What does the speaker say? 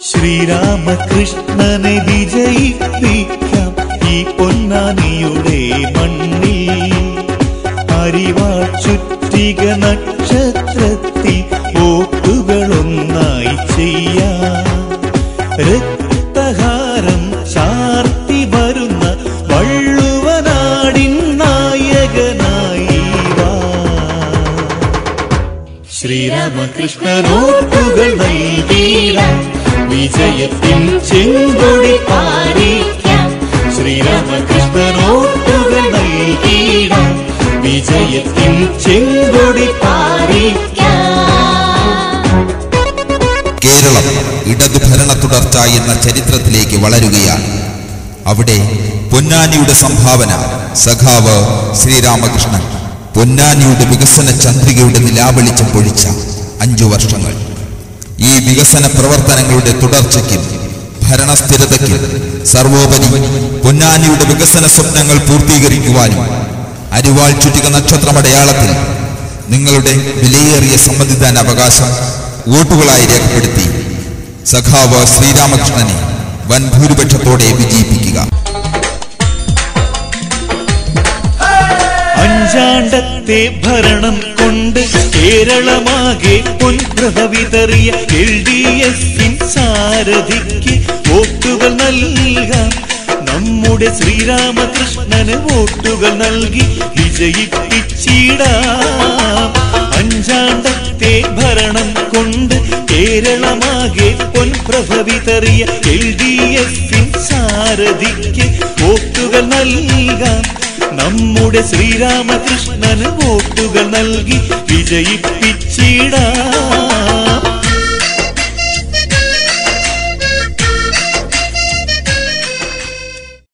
ശ്രീരാമകൃഷ്ണനെ വിജയിപ്പിക്കാം ഈ പൊന്നാനിയുടെ മണ്ണിൽ. അരിവാൾ ചുറ്റിക നക്ഷത്രത്തിൽ വോട്ടുകളൊന്നായി ചെയ്യാം. രക്തഹാരം ചാർത്തി വരുന്ന വള്ളുവനാടിൻ നായകനായി വാ. ശ്രീരാമകൃഷ്ണനോട്ടുകൾ നൽകിയിടാം, വിജയത്തിൻ ചെങ്കൊടി പാറിക്കാം. ശ്രീരാമകൃഷ്ണനോട്ടുകൾ നൽകിയിടാം, വിജയത്തിൻ ചെങ്കൊടി പാറിക്കാം. കേരളം ഇടതു ഭരണ തുടർച്ച എന്ന ചരിത്രത്തിലേക്ക് വളരുകയാണ്. അവിടെ പൊന്നാനിയുടെ സംഭാവന സഖാവ് ശ്രീരാമകൃഷ്ണൻ. പൊന്നാനിയുടെ വികസന ചന്ദ്രികയുടെ നിലാവെളിച്ചം പൊഴിച്ച 5 വർഷങ്ങൾ. ഈ വികസന പ്രവർത്തനങ്ങളുടെ തുടർച്ചയ്ക്കും ഭരണസ്ഥിരതയ്ക്കും സർവോപരി പൊന്നാനിയുടെ വികസന സ്വപ്നങ്ങൾ പൂർത്തീകരിക്കുവാനും അരിവാൾ ചുറ്റിക നക്ഷത്രമടയാളത്തിൽ നിങ്ങളുടെ വിലയേറിയ സമ്മതിദാനാവകാശം വോട്ടുകളായി രേഖപ്പെടുത്തി സഖാവ് ശ്രീരാമകൃഷ്ണനെ വൻ ഭൂരിപക്ഷത്തോടെ വിജയിപ്പിക്കുക. അഞ്ചാണ്ടത്തെ ഭരണം കൊണ്ട് കേരളമാകെ പൊൻപ്രഭ വിതറിയ LDF-ൻ സാരഥിക്ക് വോട്ടുകൾ നൽകാം. നമ്മുടെ ശ്രീരാമകൃഷ്ണന് വോട്ടുകൾ നൽകി വിജയിപ്പിച്ചിടാം. അഞ്ചാണ്ടത്തെ ഭരണം കൊണ്ട് കേരളമാകെ പൊൻപ്രഭ വിതറിയ LDF-ൻ സാരഥിക്ക് വോട്ടുകൾ നൽകാം. നമ്മുടെ ശ്രീരാമകൃഷ്ണന് വോട്ടുകൾ നൽകി വിജയിപ്പിച്ചിടാം.